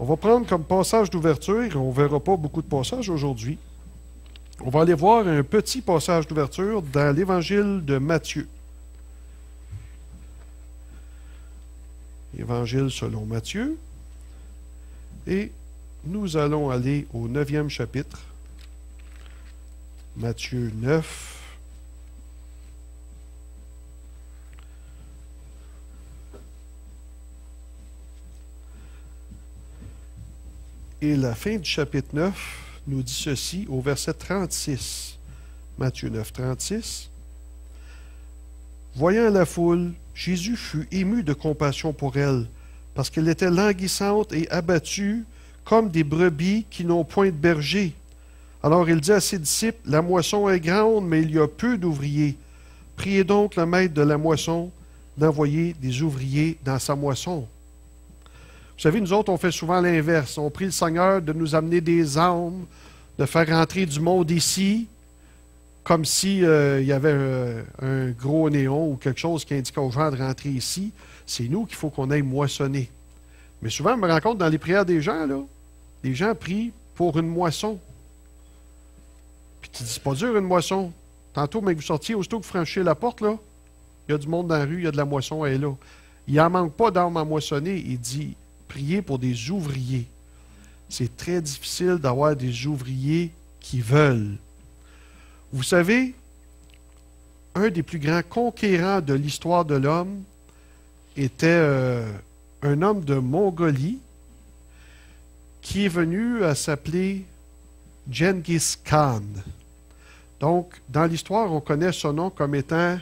On va prendre comme passage d'ouverture, on ne verra pas beaucoup de passages aujourd'hui. On va aller voir un petit passage d'ouverture dans l'Évangile de Matthieu. Évangile selon Matthieu. Et nous allons aller au 9e chapitre. Matthieu 9. Et la fin du chapitre 9 nous dit ceci au verset 36. Matthieu 9, 36. Voyant la foule, Jésus fut ému de compassion pour elle, parce qu'elle était languissante et abattue, comme des brebis qui n'ont point de berger. Alors il dit à ses disciples, la moisson est grande, mais il y a peu d'ouvriers. Priez donc le maître de la moisson d'envoyer des ouvriers dans sa moisson. Vous savez, nous autres, on fait souvent l'inverse. On prie le Seigneur de nous amener des âmes, de faire rentrer du monde ici, comme s'il y avait un gros néon ou quelque chose qui indiquait aux gens de rentrer ici. C'est nous qu'il faut qu'on aille moissonner. Mais souvent, je me rends compte dans les prières des gens, là, les gens prient pour une moisson. Puis tu dis, c'est pas dur une moisson. Tantôt, mais vous sortiez, aussitôt que vous franchissez la porte, là, il y a du monde dans la rue, il y a de la moisson, elle est là. Il n'en manque pas d'âmes à moissonner. Il dit, priez pour des ouvriers. C'est très difficile d'avoir des ouvriers qui veulent. Vous savez, un des plus grands conquérants de l'histoire de l'homme était un homme de Mongolie qui est venu à s'appeler Genghis Khan. Donc, dans l'histoire, on connaît son nom comme étant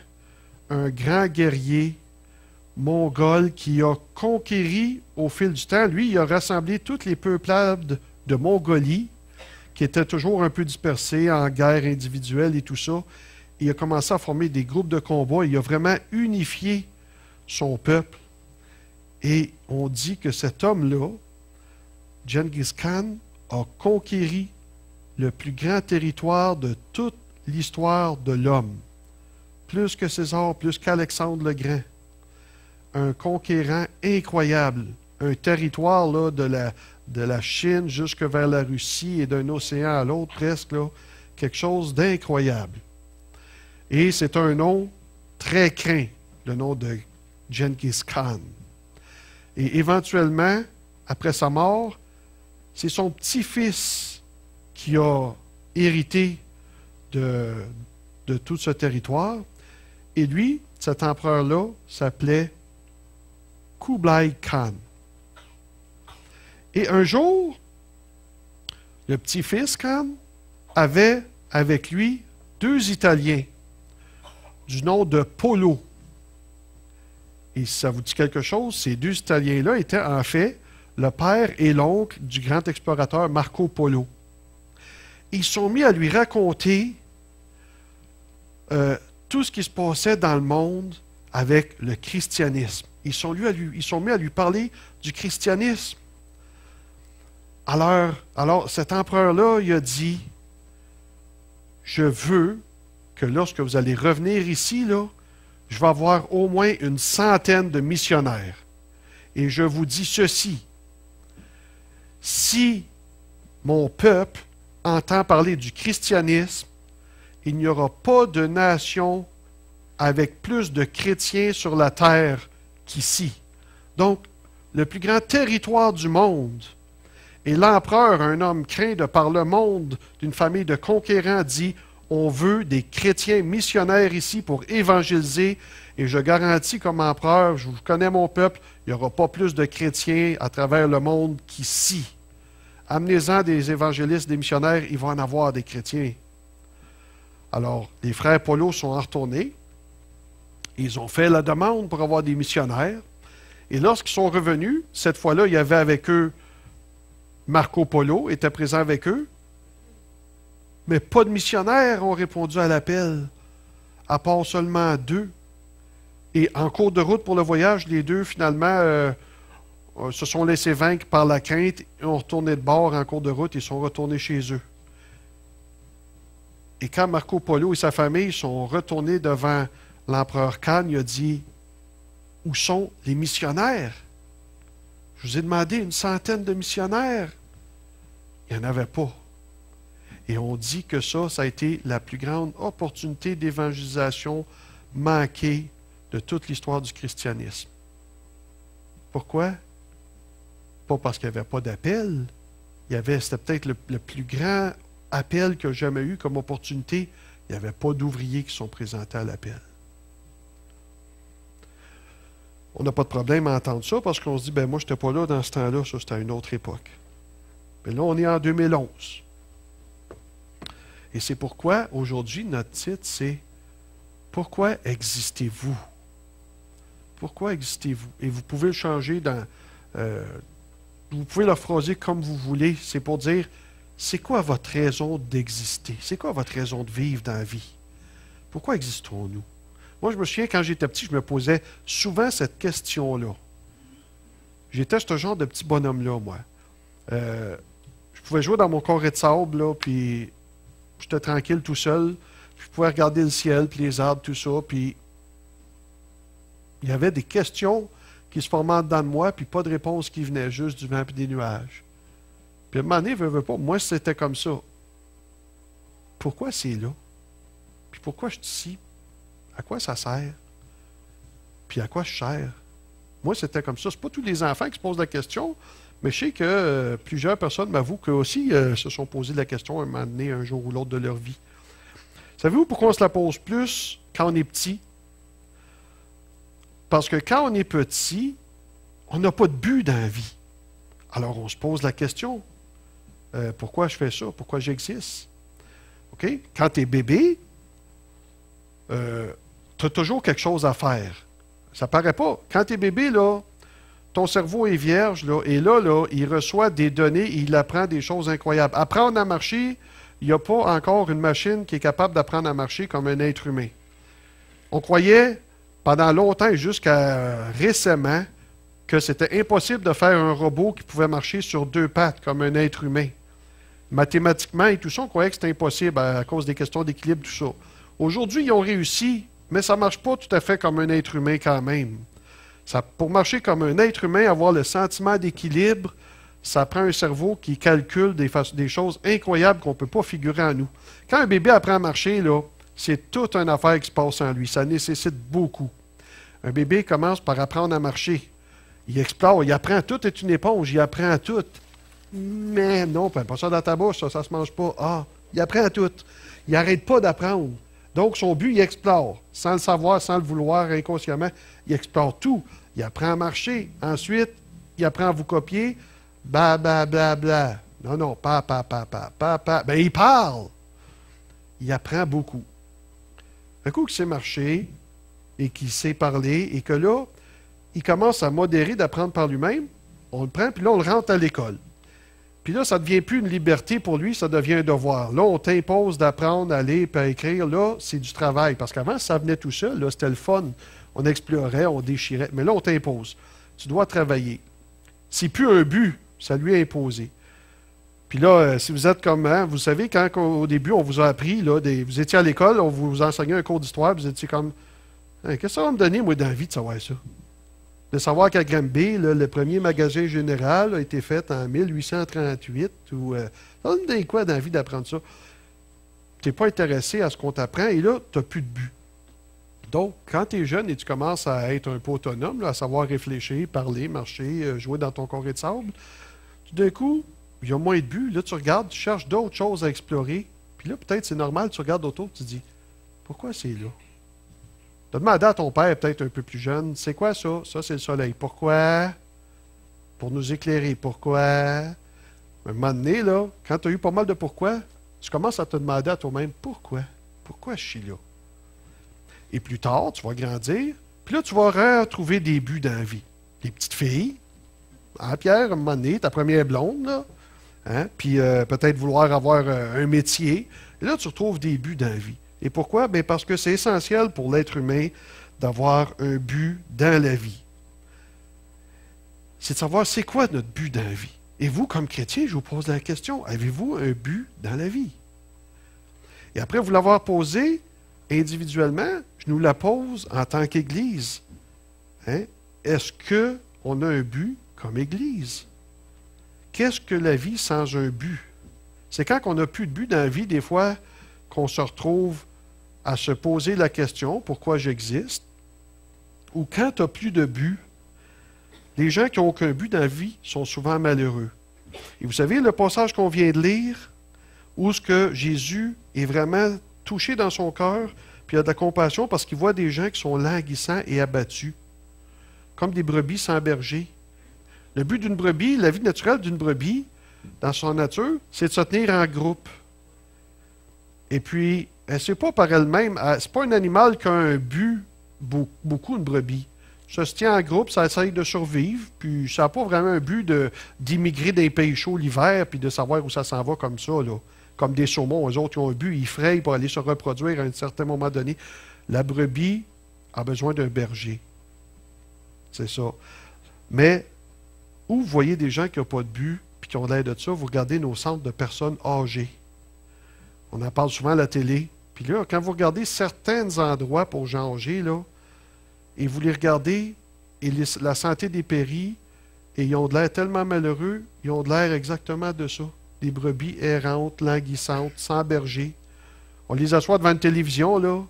un grand guerrier mongol qui a conquéri au fil du temps. Lui, il a rassemblé toutes les peuplades de Mongolie qui étaient toujours un peu dispersées en guerre individuelle et tout ça. Il a commencé à former des groupes de combat. Il a vraiment unifié son peuple. Et on dit que cet homme-là, Genghis Khan, a conquéri le plus grand territoire de toute l'histoire de l'homme. Plus que César, plus qu'Alexandre le Grand. Un conquérant incroyable. Un territoire là, de la Chine jusque vers la Russie et d'un océan à l'autre presque. Là, quelque chose d'incroyable. Et c'est un nom très craint, le nom de Genghis Khan. Et éventuellement, après sa mort, c'est son petit-fils qui a hérité de tout ce territoire. Et lui, cet empereur-là, s'appelait Kublai Khan. Et un jour, le petit-fils Khan avait avec lui 2 Italiens du nom de Polo. Et si ça vous dit quelque chose, ces 2 Italiens-là étaient en fait le père et l'oncle du grand explorateur Marco Polo. Ils sont mis à lui raconter tout ce qui se passait dans le monde avec le christianisme. Ils sont mis à lui parler du christianisme. Alors cet empereur-là, il a dit, je veux que lorsque vous allez revenir ici, là, je vais avoir au moins une 100aine de missionnaires. Et je vous dis ceci, si mon peuple entend parler du christianisme, il n'y aura pas de nation avec plus de chrétiens sur la terre qu'ici. Donc, le plus grand territoire du monde. Et l'empereur, un homme craint de par le monde d'une famille de conquérants, dit « On veut des chrétiens missionnaires ici pour évangéliser. Et je garantis comme empereur, je connais mon peuple, il n'y aura pas plus de chrétiens à travers le monde qu'ici. Amenez-en des évangélistes, des missionnaires, ils vont en avoir des chrétiens. » Alors, les frères Polo sont retournés. Ils ont fait la demande pour avoir des missionnaires. Et lorsqu'ils sont revenus, cette fois-là, il y avait avec eux Marco Polo, était présent avec eux. Mais pas de missionnaires ont répondu à l'appel, à part seulement 2. Et en cours de route pour le voyage, les 2, finalement, se sont laissés vaincre par la crainte et ont retourné de bord en cours de route et sont retournés chez eux. Et quand Marco Polo et sa famille sont retournés devant l'empereur Khan, il a dit « Où sont les missionnaires? Je vous ai demandé une centaine de missionnaires. Il n'y en avait pas. Et on dit que ça a été la plus grande opportunité d'évangélisation manquée de toute l'histoire du christianisme. Pourquoi? Pas parce qu'il n'y avait pas d'appel. C'était peut-être le plus grand appel qu'il y a jamais eu comme opportunité. Il n'y avait pas d'ouvriers qui sont présentés à l'appel. On n'a pas de problème à entendre ça parce qu'on se dit, ben moi, je n'étais pas là dans ce temps-là, ça c'était à une autre époque. Mais là, on est en 2011. Et c'est pourquoi, aujourd'hui, notre titre, c'est « Pourquoi existez-vous? » Pourquoi existez-vous? Et vous pouvez le changer dans... vous pouvez le phraser comme vous voulez. C'est pour dire, c'est quoi votre raison d'exister? C'est quoi votre raison de vivre dans la vie? Pourquoi existons-nous? Moi, je me souviens, quand j'étais petit, je me posais souvent cette question-là. J'étais ce genre de petit bonhomme-là, moi. Je pouvais jouer dans mon carré de sable, là, puis j'étais tranquille tout seul. Je pouvais regarder le ciel, puis les arbres, tout ça, puis il y avait des questions qui se formaient dedans de moi, puis pas de réponse qui venait, juste du vent et des nuages. Puis à un moment donné, veux pas, moi, c'était comme ça. Pourquoi c'est là? Puis pourquoi je suis ici? À quoi ça sert? Puis à quoi je sers? Moi, c'était comme ça. Ce n'est pas tous les enfants qui se posent la question, mais je sais que plusieurs personnes m'avouent qu'eux aussi se sont posé la question à un moment donné, un jour ou l'autre de leur vie. Savez-vous pourquoi on se la pose plus quand on est petit? Parce que quand on est petit, on n'a pas de but dans la vie. Alors on se pose la question, pourquoi je fais ça? Pourquoi j'existe? OK? Quand tu es bébé, tu as toujours quelque chose à faire. Ça ne paraît pas. Quand tu es bébé, là, ton cerveau est vierge, là, et là, il reçoit des données et il apprend des choses incroyables. Apprendre à marcher, il n'y a pas encore une machine qui est capable d'apprendre à marcher comme un être humain. On croyait pendant longtemps et jusqu'à récemment que c'était impossible de faire un robot qui pouvait marcher sur deux pattes comme un être humain. Mathématiquement et tout ça, on croyait que c'était impossible à cause des questions d'équilibre, tout ça. Aujourd'hui, ils ont réussi, mais ça ne marche pas tout à fait comme un être humain quand même. Pour marcher comme un être humain, avoir le sentiment d'équilibre, ça prend un cerveau qui calcule des choses incroyables qu'on ne peut pas figurer en nous. Quand un bébé apprend à marcher, là, c'est toute une affaire qui se passe en lui. Ça nécessite beaucoup. Un bébé commence par apprendre à marcher. Il explore, il apprend. Tout est une éponge, il apprend tout. Mais non, pas ça dans ta bouche, ça ne se mange pas. Ah, il apprend tout. Il n'arrête pas d'apprendre. Donc, son but, il explore. Sans le savoir, sans le vouloir, inconsciemment, il explore tout. Il apprend à marcher. Ensuite, il apprend à vous copier. Bla, bla, bla, bla. Non, pa. Ben, il parle. Il apprend beaucoup. Un coup qu'il sait marcher et qu'il sait parler et que là, il commence à modérer d'apprendre par lui-même, on le prend, puis là, on le rentre à l'école. Puis là, ça ne devient plus une liberté pour lui, ça devient un devoir. Là, on t'impose d'apprendre à lire et à écrire. Là, c'est du travail. Parce qu'avant, ça venait tout seul. Là, c'était le fun. On explorait, on déchirait. Mais là, on t'impose. Tu dois travailler. C'est plus un but, ça lui est imposé. Puis là, si vous êtes comme, hein, vous savez, quand au début, on vous a appris, là, vous étiez à l'école, on vous enseignait un cours d'histoire, vous étiez comme, hein, qu'est-ce que ça va me donner, moi, d'envie de savoir ça? De savoir qu'à Granby, là, le premier magasin général a été fait en 1838, ou ça va me donner quoi d'envie d'apprendre ça? Tu n'es pas intéressé à ce qu'on t'apprend, et là, tu n'as plus de but. Donc, quand tu es jeune et tu commences à être un peu autonome, là, à savoir réfléchir, parler, marcher, jouer dans ton carré de sable, tout d'un coup, il y a moins de but. Là, tu regardes, tu cherches d'autres choses à explorer. Puis là, peut-être, c'est normal, tu regardes autour, tu te dis, pourquoi c'est là? Tu as demandé à ton père, peut-être un peu plus jeune, c'est quoi ça? Ça, c'est le soleil. Pourquoi? Pour nous éclairer. Pourquoi? À un moment donné, là, quand tu as eu pas mal de pourquoi, tu commences à te demander à toi-même, pourquoi? Pourquoi je suis là? Et plus tard, tu vas grandir, puis là, tu vas retrouver des buts dans la vie. Les petites filles, hein, Pierre, à un moment donné, ta première blonde, là, hein, puis peut-être vouloir avoir un métier. Et là, tu retrouves des buts dans la vie. Et pourquoi? Bien, parce que c'est essentiel pour l'être humain d'avoir un but dans la vie. C'est de savoir c'est quoi notre but dans la vie. Et vous, comme chrétien, je vous pose la question, avez-vous un but dans la vie? Et après vous l'avoir posé individuellement, je nous la pose en tant qu'Église. Hein? Est-ce qu'on a un but comme Église. Qu'est-ce que la vie sans un but? C'est quand on n'a plus de but dans la vie, des fois, qu'on se retrouve à se poser la question, pourquoi j'existe? Ou quand tu n'as plus de but, les gens qui n'ont aucun but dans la vie sont souvent malheureux. Et vous savez, le passage qu'on vient de lire, où ce que Jésus est vraiment touché dans son cœur, puis il a de la compassion parce qu'il voit des gens qui sont languissants et abattus, comme des brebis sans berger. Le but d'une brebis, la vie naturelle d'une brebis, dans son nature, c'est de se tenir en groupe. Et puis, c'est pas par elle-même, c'est pas un animal qui a un but, beaucoup une brebis. Ça se tient en groupe, ça essaye de survivre, puis ça n'a pas vraiment un but d'immigrer des pays chauds l'hiver, puis de savoir où ça s'en va comme ça, là. Comme des saumons, eux autres, ils ont un but, ils frayent pour aller se reproduire à un certain moment donné. La brebis a besoin d'un berger. C'est ça. Mais, où vous voyez des gens qui n'ont pas de but, puis qui ont l'air de ça, vous regardez nos centres de personnes âgées. On en parle souvent à la télé. Puis là, quand vous regardez certains endroits pour gens âgés, là, et vous les regardez, et la santé dépérit, et ils ont de l'air tellement malheureux, ils ont de l'air exactement de ça. Des brebis errantes, languissantes, sans berger. On les assoit devant une télévision, là.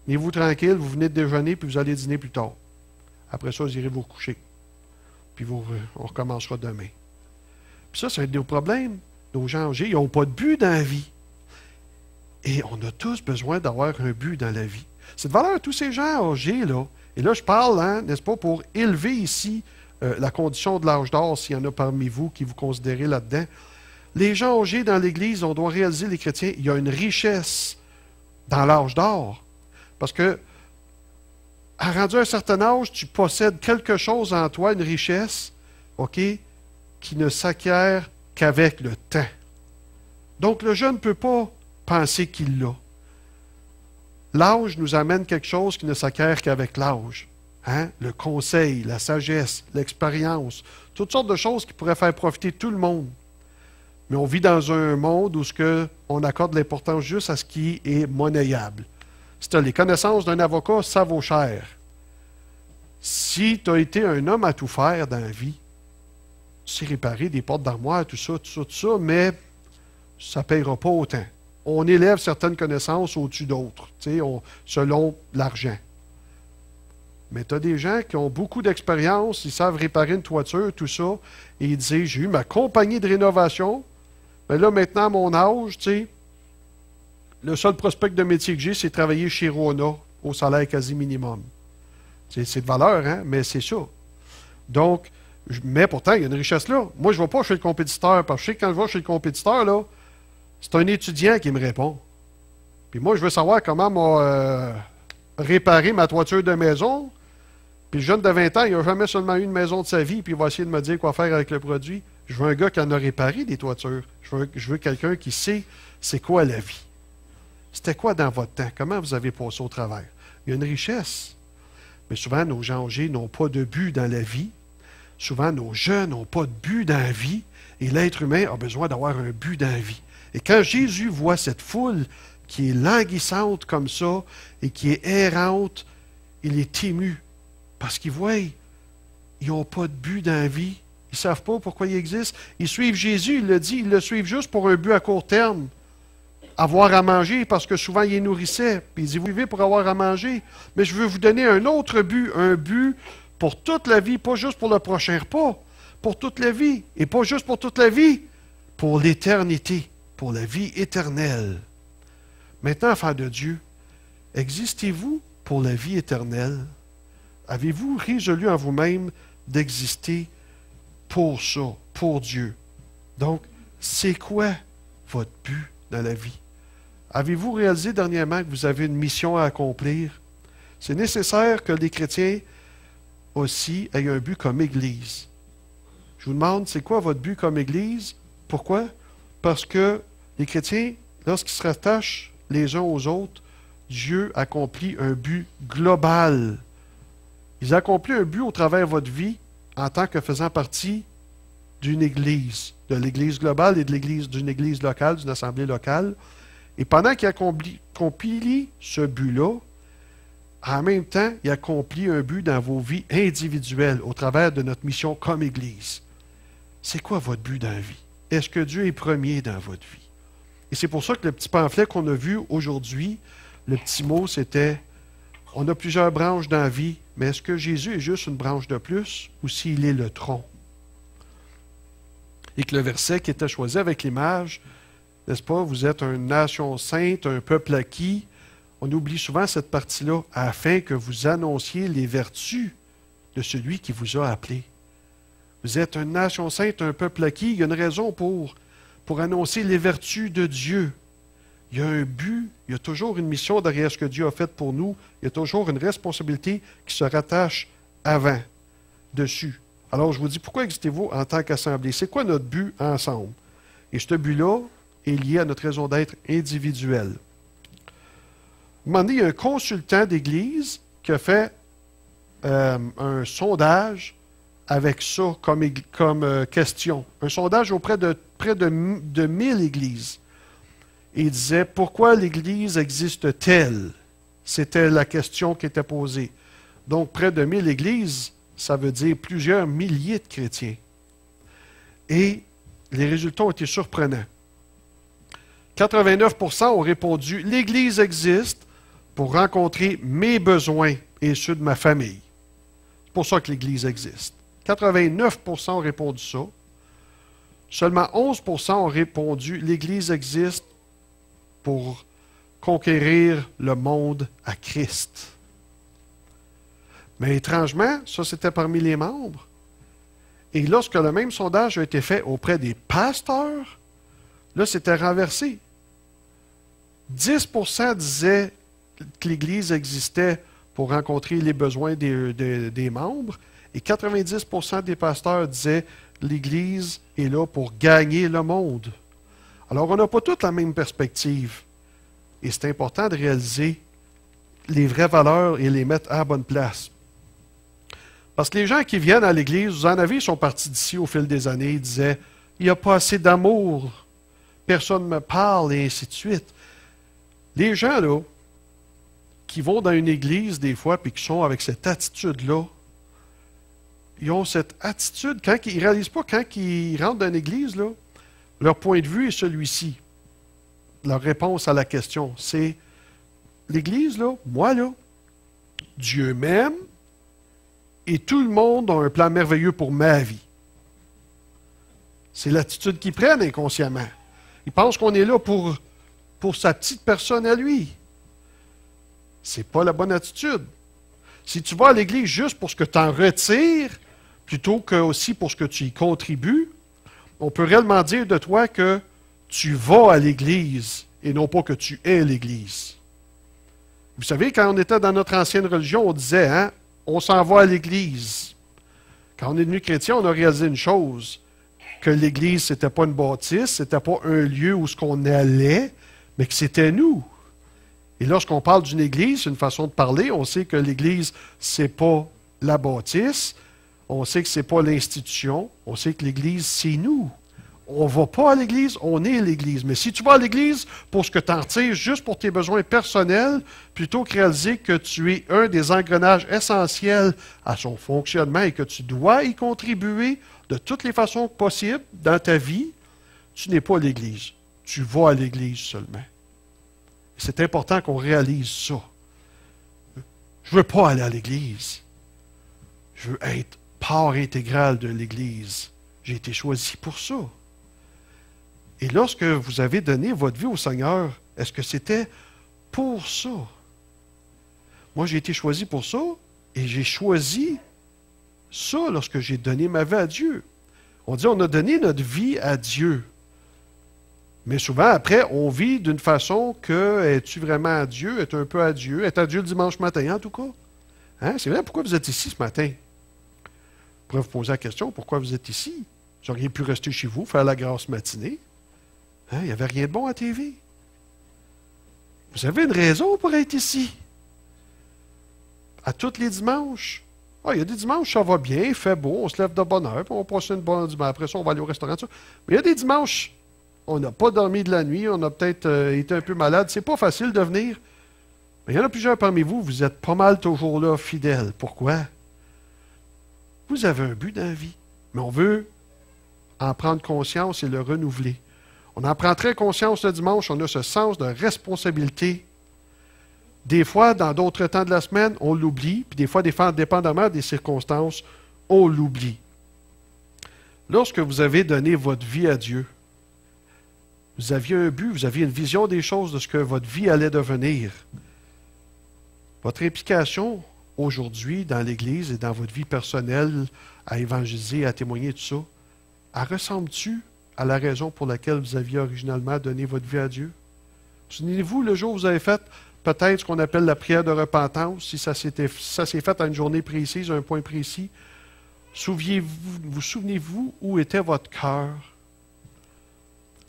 Tenez-vous tranquille, vous venez de déjeuner, puis vous allez dîner plus tard. Après ça, vous irez vous coucher. Puis on recommencera demain. Puis ça, c'est un de nos problèmes. Nos gens âgés, ils n'ont pas de but dans la vie. Et on a tous besoin d'avoir un but dans la vie. C'est de valeur à tous ces gens âgés, là. Et là, je parle, hein, n'est-ce pas, pour élever ici la condition de l'âge d'or, s'il y en a parmi vous qui vous considérez là-dedans. Les gens âgés dans l'Église, on doit réaliser, les chrétiens, il y a une richesse dans l'âge d'or. Parce que, à rendu un certain âge, tu possèdes quelque chose en toi, une richesse, OK, qui ne s'acquiert qu'avec le temps. Donc, le jeune ne peut pas penser qu'il l'a. L'âge nous amène quelque chose qui ne s'acquiert qu'avec l'âge. Hein? Le conseil, la sagesse, l'expérience, toutes sortes de choses qui pourraient faire profiter tout le monde. Mais on vit dans un monde où on accorde l'importance juste à ce qui est monnayable. Si tu as les connaissances d'un avocat, ça vaut cher. Si tu as été un homme à tout faire dans la vie, tu sais réparer des portes d'armoire, tout ça, mais ça ne payera pas autant. On élève certaines connaissances au-dessus d'autres, selon l'argent. Mais tu as des gens qui ont beaucoup d'expérience, ils savent réparer une toiture, tout ça, et ils disent, j'ai eu ma compagnie de rénovation, mais là, maintenant, à mon âge, le seul prospect de métier que j'ai, c'est travailler chez Rona, au salaire quasi minimum. C'est de valeur, hein? Mais c'est ça. Donc, mais pourtant, il y a une richesse là. Moi, je ne vais pas chez le compétiteur, parce que je sais que quand je vais chez le compétiteur, là, c'est un étudiant qui me répond. Puis moi, je veux savoir comment réparer ma toiture de maison. Puis le jeune de 20 ans, il n'a jamais seulement eu une maison de sa vie, puis il va essayer de me dire quoi faire avec le produit. Je veux un gars qui en a réparé des toitures. Je veux quelqu'un qui sait c'est quoi la vie. C'était quoi dans votre temps? Comment vous avez passé au travers? Il y a une richesse. Mais souvent, nos gens âgés n'ont pas de but dans la vie. Souvent, nos jeunes n'ont pas de but dans la vie. Et l'être humain a besoin d'avoir un but dans la vie. Et quand Jésus voit cette foule qui est languissante comme ça et qui est errante, il est ému. Parce qu'ils voient, ils n'ont pas de but dans la vie. Ils ne savent pas pourquoi ils existent. Ils suivent Jésus, il le dit, ils le suivent juste pour un but à court terme. Avoir à manger, parce que souvent, il les nourrissait. Puis il dit, vous vivez pour avoir à manger. Mais je veux vous donner un autre but, un but pour toute la vie, pas juste pour le prochain repas, pour toute la vie. Et pas juste pour toute la vie, pour l'éternité, pour la vie éternelle. Maintenant, enfants de Dieu, existez-vous pour la vie éternelle? Avez-vous résolu en vous-même d'exister pour ça, pour Dieu? Donc, c'est quoi votre but dans la vie? Avez-vous réalisé dernièrement que vous avez une mission à accomplir? C'est nécessaire que les chrétiens aussi aient un but comme Église. Je vous demande, c'est quoi votre but comme Église? Pourquoi? Parce que les chrétiens, lorsqu'ils se rattachent les uns aux autres, Dieu accomplit un but global. Il accomplit un but au travers de votre vie en tant que faisant partie d'une Église, de l'Église globale et d'une Église locale, d'une assemblée locale. Et pendant qu'il accomplit ce but-là, en même temps, il accomplit un but dans vos vies individuelles au travers de notre mission comme Église. C'est quoi votre but dans la vie? Est-ce que Dieu est premier dans votre vie? Et c'est pour ça que le petit pamphlet qu'on a vu aujourd'hui, le petit mot, c'était « On a plusieurs branches dans la vie, mais est-ce que Jésus est juste une branche de plus ou s'il est le tronc? » Et que le verset qui était choisi avec l'image, n'est-ce pas, vous êtes une nation sainte, un peuple acquis. On oublie souvent cette partie-là, afin que vous annonciez les vertus de celui qui vous a appelé. Vous êtes une nation sainte, un peuple acquis. Il y a une raison pour annoncer les vertus de Dieu. Il y a un but, il y a toujours une mission derrière ce que Dieu a fait pour nous. Il y a toujours une responsabilité qui se rattache avant, dessus. Alors, je vous dis, pourquoi existez-vous en tant qu'assemblée? C'est quoi notre but ensemble? Et ce but-là est lié à notre raison d'être individuelle. À un moment donné, il y a un consultant d'Église qui a fait un sondage avec ça comme question. Un sondage auprès de près de 1000 églises. Et il disait, pourquoi l'Église existe-t-elle? C'était la question qui était posée. Donc, près de 1000 églises, ça veut dire plusieurs milliers de chrétiens. Et les résultats ont été surprenants. 89% ont répondu, l'Église existe pour rencontrer mes besoins et ceux de ma famille. C'est pour ça que l'Église existe. 89% ont répondu ça. Seulement 11% ont répondu, l'Église existe pour conquérir le monde à Christ. Mais étrangement, ça c'était parmi les membres. Et lorsque le même sondage a été fait auprès des pasteurs, là c'était renversé. 10% disaient que l'Église existait pour rencontrer les besoins des membres, et 90% des pasteurs disaient l'Église est là pour gagner le monde. Alors, on n'a pas toutes la même perspective. Et c'est important de réaliser les vraies valeurs et les mettre à la bonne place. Parce que les gens qui viennent à l'Église, vous en avez, ils sont partis d'ici au fil des années, ils disaient « Il n'y a pas assez d'amour, personne ne me parle, et ainsi de suite. » Les gens, là, qui vont dans une église des fois, puis qui sont avec cette attitude-là, ils ont cette attitude, ils ne réalisent pas quand ils rentrent dans une église, là, leur point de vue est celui-ci. Leur réponse à la question, c'est l'Église, là, moi, là, Dieu m'aime et tout le monde a un plan merveilleux pour ma vie. C'est l'attitude qu'ils prennent inconsciemment. Ils pensent qu'on est là pour sa petite personne à lui. C'est pas la bonne attitude. Si tu vas à l'Église juste pour ce que tu en retires, plutôt que aussi pour ce que tu y contribues, on peut réellement dire de toi que tu vas à l'Église et non pas que tu es l'Église. Vous savez, quand on était dans notre ancienne religion, on disait, hein, on s'en va à l'Église. Quand on est devenu chrétien, on a réalisé une chose, que l'Église, ce n'était pas une bâtisse, ce n'était pas un lieu où ce qu'on allait, mais que c'était nous. Et lorsqu'on parle d'une Église, c'est une façon de parler, on sait que l'Église, ce n'est pas la bâtisse, on sait que ce n'est pas l'institution, on sait que l'Église, c'est nous. On ne va pas à l'Église, on est l'Église. Mais si tu vas à l'Église pour ce que tu en retires juste pour tes besoins personnels, plutôt que réaliser que tu es un des engrenages essentiels à son fonctionnement et que tu dois y contribuer de toutes les façons possibles dans ta vie, tu n'es pas à l'Église. Tu vas à l'Église seulement. C'est important qu'on réalise ça. Je ne veux pas aller à l'Église. Je veux être part intégrale de l'Église. J'ai été choisi pour ça. Et lorsque vous avez donné votre vie au Seigneur, est-ce que c'était pour ça? Moi, j'ai été choisi pour ça, et j'ai choisi ça lorsque j'ai donné ma vie à Dieu. On dit on a donné notre vie à Dieu. Mais souvent, après, on vit d'une façon que, es-tu vraiment à Dieu? Es-tu un peu à Dieu? Es-tu à Dieu le dimanche matin, en tout cas? Hein? C'est vrai, pourquoi vous êtes ici ce matin? Vous pourrez vous poser la question, pourquoi vous êtes ici? Vous auriez pu rester chez vous, faire la grasse matinée. Hein? Il n'y avait rien de bon à TV. Vous avez une raison pour être ici. À tous les dimanches. Ah, il y a des dimanches, ça va bien, il fait beau, on se lève de bonne heure, puis on passe une bonne dimanche. Après ça, on va aller au restaurant. Ça. Mais il y a des dimanches, on n'a pas dormi de la nuit, on a peut-être été un peu malade. C'est pas facile de venir. Mais il y en a plusieurs parmi vous, vous êtes pas mal toujours là, fidèles. Pourquoi? Vous avez un but dans la vie, mais on veut en prendre conscience et le renouveler. On en prend très conscience le dimanche, on a ce sens de responsabilité. Des fois, dans d'autres temps de la semaine, on l'oublie, puis des fois, dépendamment des circonstances, on l'oublie. Lorsque vous avez donné votre vie à Dieu, vous aviez un but, vous aviez une vision des choses, de ce que votre vie allait devenir. Votre implication aujourd'hui dans l'Église et dans votre vie personnelle, à évangéliser, à témoigner, tout ça, elle ressemble-tu à la raison pour laquelle vous aviez originalement donné votre vie à Dieu? Souvenez-vous, le jour où vous avez fait peut-être ce qu'on appelle la prière de repentance, si ça s'est fait à une journée précise, à un point précis, vous souvenez-vous où était votre cœur?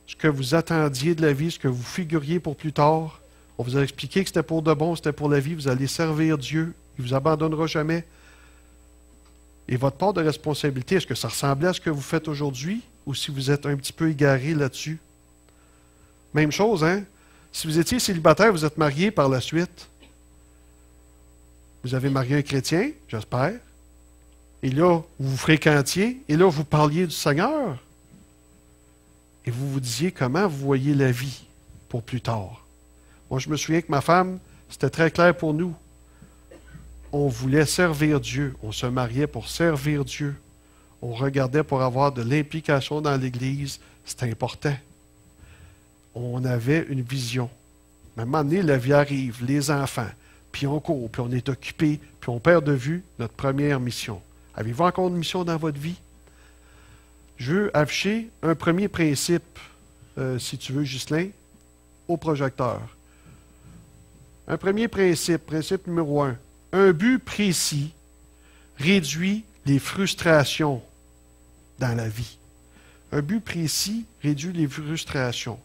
Ce que vous attendiez de la vie, ce que vous figuriez pour plus tard. On vous a expliqué que c'était pour de bon, c'était pour la vie, vous allez servir Dieu, il ne vous abandonnera jamais. Et votre part de responsabilité, est-ce que ça ressemblait à ce que vous faites aujourd'hui ou si vous êtes un petit peu égaré là-dessus? Même chose, hein? Si vous étiez célibataire, vous êtes marié par la suite. Vous avez marié un chrétien, j'espère. Et là, vous vous fréquentiez, et là, vous parliez du Seigneur. Et vous vous disiez comment vous voyez la vie pour plus tard. Moi, je me souviens que ma femme, c'était très clair pour nous. On voulait servir Dieu. On se mariait pour servir Dieu. On regardait pour avoir de l'implication dans l'Église. C'était important. On avait une vision. Mais à un moment donné, la vie arrive, les enfants, puis on court, puis on est occupé, puis on perd de vue notre première mission. Avez-vous encore une mission dans votre vie? Je veux afficher un premier principe, si tu veux, Ghislain, au projecteur. Un premier principe, principe numéro 1. Un but précis réduit les frustrations dans la vie. Un but précis réduit les frustrations.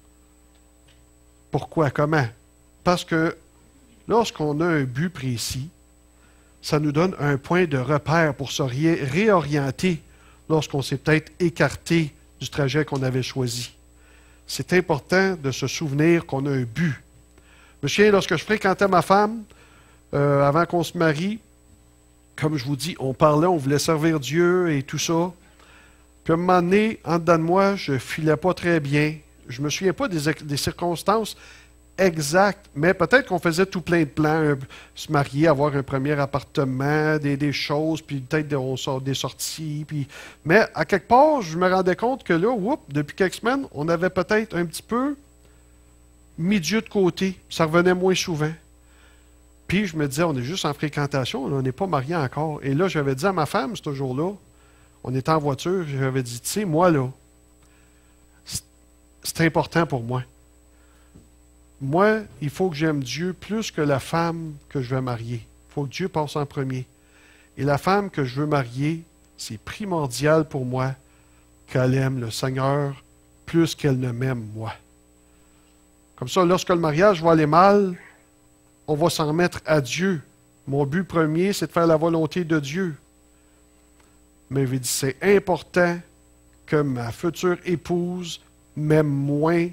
Pourquoi? Comment? Parce que lorsqu'on a un but précis, ça nous donne un point de repère pour se réorienter lorsqu'on s'est peut-être écarté du trajet qu'on avait choisi. C'est important de se souvenir qu'on a un but. Je me souviens, lorsque je fréquentais ma femme, avant qu'on se marie, comme je vous dis, on parlait, on voulait servir Dieu et tout ça. Puis à un moment donné, en dedans de moi, je ne filais pas très bien. Je ne me souviens pas des circonstances exactes, mais peut-être qu'on faisait tout plein de plans, se marier, avoir un premier appartement, des choses, puis peut-être on sort des sorties. Mais à quelque part, je me rendais compte que là, depuis quelques semaines, on avait peut-être un petit peu mis Dieu de côté. Ça revenait moins souvent. Puis je me disais, on est juste en fréquentation, on n'est pas mariés encore. Et là, j'avais dit à ma femme, ce jour-là, on était en voiture, j'avais dit, tu sais, moi, là, c'est important pour moi. Moi, il faut que j'aime Dieu plus que la femme que je vais marier. Il faut que Dieu passe en premier. Et la femme que je veux marier, c'est primordial pour moi qu'elle aime le Seigneur plus qu'elle ne m'aime moi. Comme ça, lorsque le mariage va aller mal, on va s'en remettre à Dieu. Mon but premier, c'est de faire la volonté de Dieu. Mais je dis, c'est important que ma future épouse m'aime moins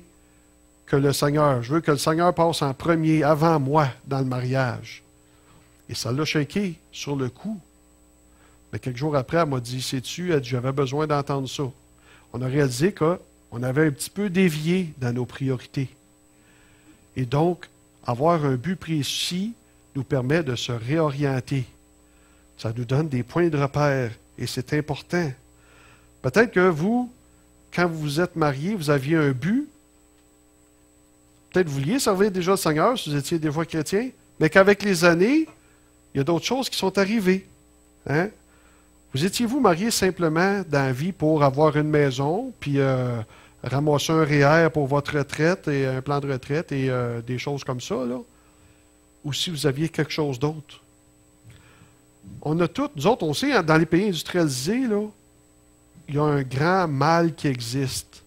que le Seigneur. Je veux que le Seigneur passe en premier, avant moi, dans le mariage. Et ça l'a shaké sur le coup. Mais quelques jours après, elle m'a dit, sais-tu, j'avais besoin d'entendre ça. On a réalisé qu'on avait un petit peu dévié dans nos priorités. Et donc, avoir un but précis nous permet de se réorienter. Ça nous donne des points de repère et c'est important. Peut-être que vous, quand vous vous êtes mariés, vous aviez un but. Peut-être que vous vouliez servir déjà le Seigneur si vous étiez des fois chrétien, mais qu'avec les années, il y a d'autres choses qui sont arrivées. Hein? Vous étiez-vous marié simplement dans la vie pour avoir une maison, puis ramasser un REER pour votre retraite et un plan de retraite et des choses comme ça, là? Ou si vous aviez quelque chose d'autre? On a tout, nous autres, on sait, hein, dans les pays industrialisés, là, il y a un grand mal qui existe.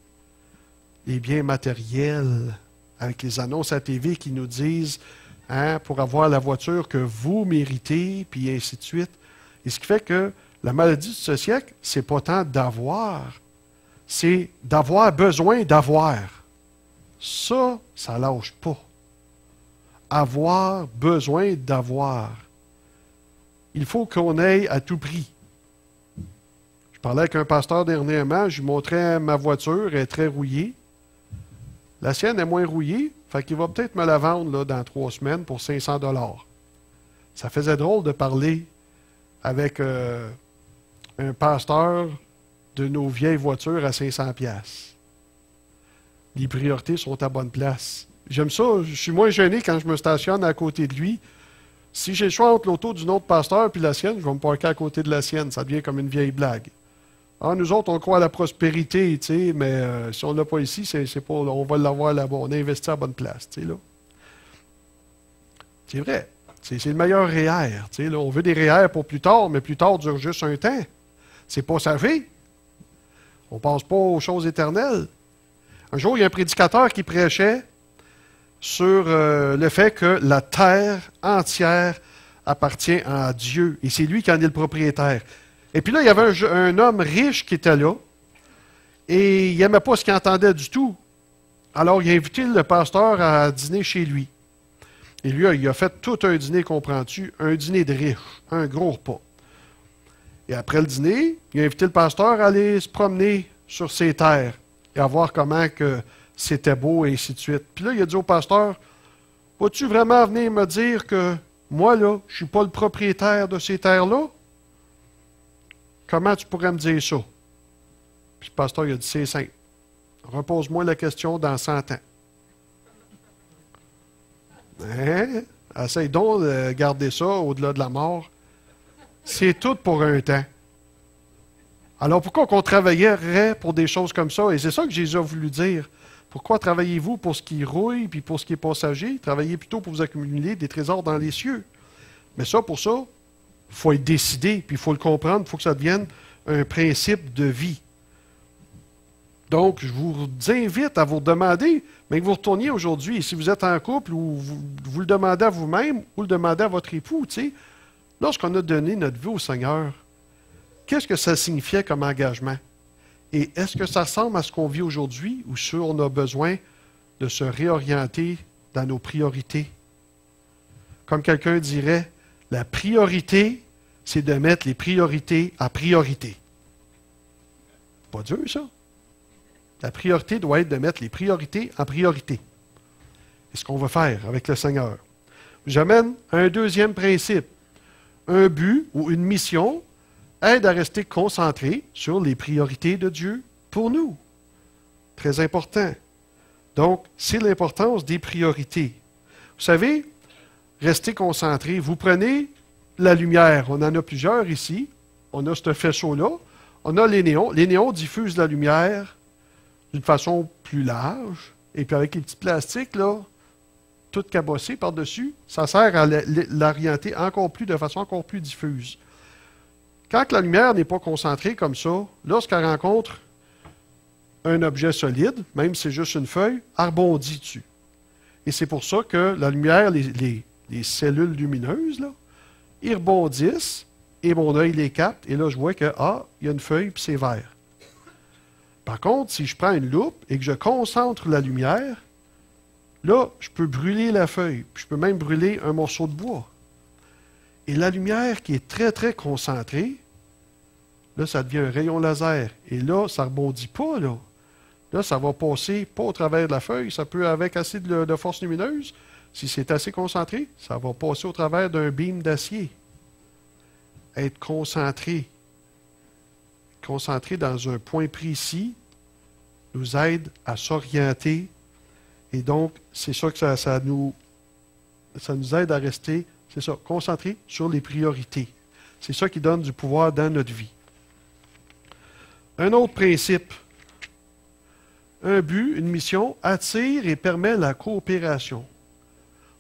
Les biens matériels, avec les annonces à TV qui nous disent, hein, pour avoir la voiture que vous méritez, puis ainsi de suite. Et ce qui fait que la maladie de ce siècle, c'est pas tant d'avoir, c'est d'avoir besoin d'avoir. Ça lâche pas. avoir besoin d'avoir. Il faut qu'on aille à tout prix. Je parlais avec un pasteur dernièrement, je lui montrais ma voiture, elle est très rouillée. La sienne est moins rouillée, fait qu'il va peut-être me la vendre là, dans 3 semaines pour 500 $. Ça faisait drôle de parler avec un pasteur de nos vieilles voitures à 500 $. Les priorités sont à bonne place. J'aime ça, je suis moins gêné quand je me stationne à côté de lui. Si j'ai le choix entre l'auto d'un autre pasteur et la sienne, je vais me parquer à côté de la sienne. Ça devient comme une vieille blague. Alors, nous autres, on croit à la prospérité, tu sais, mais si on ne l'a pas ici, c'est pas, on va l'avoir là-bas. On a investi à bonne place, tu sais, là. C'est vrai. C'est le meilleur REER, tu sais, là. On veut des REER pour plus tard, mais plus tard dure juste un temps. C'est pas sa vie. On ne pense pas aux choses éternelles. Un jour, il y a un prédicateur qui prêchait sur le fait que la terre entière appartient à Dieu. Et c'est lui qui en est le propriétaire. Et puis là, il y avait un homme riche qui était là. Et il n'aimait pas ce qu'il entendait du tout. Alors, il a invité le pasteur à dîner chez lui. Et lui, il a fait tout un dîner, comprends-tu? Un dîner de riche. Un gros repas. Et après le dîner, il a invité le pasteur à aller se promener sur ses terres et à voir comment que c'était beau et ainsi de suite. Puis là, il a dit au pasteur, « Vas-tu vraiment venir me dire que moi, là, je ne suis pas le propriétaire de ces terres-là? Comment tu pourrais me dire ça? » Puis le pasteur, il a dit, « C'est simple. Repose-moi la question dans 100 ans. » Hein? Essaye donc de garder ça au-delà de la mort. C'est tout pour un temps. Alors pourquoi qu'on travaillerait pour des choses comme ça? Et c'est ça que Jésus a voulu dire. Pourquoi travaillez-vous pour ce qui rouille puis pour ce qui est passager? Travaillez plutôt pour vous accumuler des trésors dans les cieux. Mais ça, pour ça, il faut être décidé, puis il faut le comprendre, il faut que ça devienne un principe de vie. Donc, je vous invite à vous demander, mais que vous retourniez aujourd'hui, si vous êtes en couple, ou vous le demandez à vous-même, ou le demandez à votre époux, tu sais, lorsqu'on a donné notre vie au Seigneur, qu'est-ce que ça signifiait comme engagement? Et est-ce que ça ressemble à ce qu'on vit aujourd'hui, ou si on a besoin de se réorienter dans nos priorités? Comme quelqu'un dirait, la priorité, c'est de mettre les priorités à priorité. Pas dur, ça? La priorité doit être de mettre les priorités en priorité. C'est ce qu'on va faire avec le Seigneur. J'amène un deuxième principe. Un but ou une mission aide à rester concentré sur les priorités de Dieu pour nous. Très important. Donc, c'est l'importance des priorités. Vous savez, restez concentré. Vous prenez la lumière. On en a plusieurs ici. On a ce faisceau-là. On a les néons. Les néons diffusent la lumière d'une façon plus large. Et puis avec les petits plastiques, là, tout cabossé par-dessus, ça sert à l'orienter encore plus, de façon encore plus diffuse. Quand la lumière n'est pas concentrée comme ça, lorsqu'elle rencontre un objet solide, même si c'est juste une feuille, elle rebondit dessus. Et c'est pour ça que la lumière, les cellules lumineuses, là, ils rebondissent, et mon œil les capte, et là, je vois que, il y a une feuille, puis c'est vert. Par contre, si je prends une loupe et que je concentre la lumière, là, je peux brûler la feuille, puis je peux même brûler un morceau de bois. Et la lumière qui est très, très concentrée, là, ça devient un rayon laser. Et là, ça ne rebondit pas, là. Là, ça va passer pas au travers de la feuille, ça peut, avec assez de force lumineuse, si c'est assez concentré, ça va passer au travers d'un beam d'acier. Être concentré. Concentré dans un point précis nous aide à s'orienter. Et donc, c'est ça que ça nous aide à rester, c'est ça, concentré sur les priorités. C'est ça qui donne du pouvoir dans notre vie. Un autre principe. Un but, une mission, attire et permet la coopération.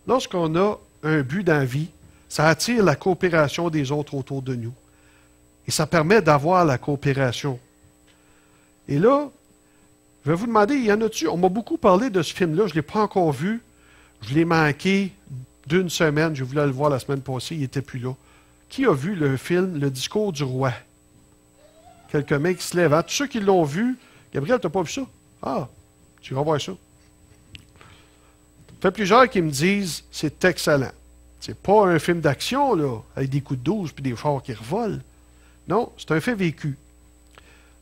Lorsqu'on a un but dans la vie, ça attire la coopération des autres autour de nous. Et ça permet d'avoir la coopération. Et là, je vais vous demander, il y en a-tu? On m'a beaucoup parlé de ce film-là, je ne l'ai pas encore vu. Je l'ai manqué d'une semaine, je voulais le voir la semaine passée, il n'était plus là. Qui a vu le film Le discours du roi? Quelques mains qui se lèvent. Hein? Tous ceux qui l'ont vu, Gabriel, tu n'as pas vu ça? Ah, tu vas voir ça. fait plusieurs qui me disent c'est excellent. C'est pas un film d'action, là, avec des coups de 12 puis des chars qui revolent. Non, c'est un fait vécu.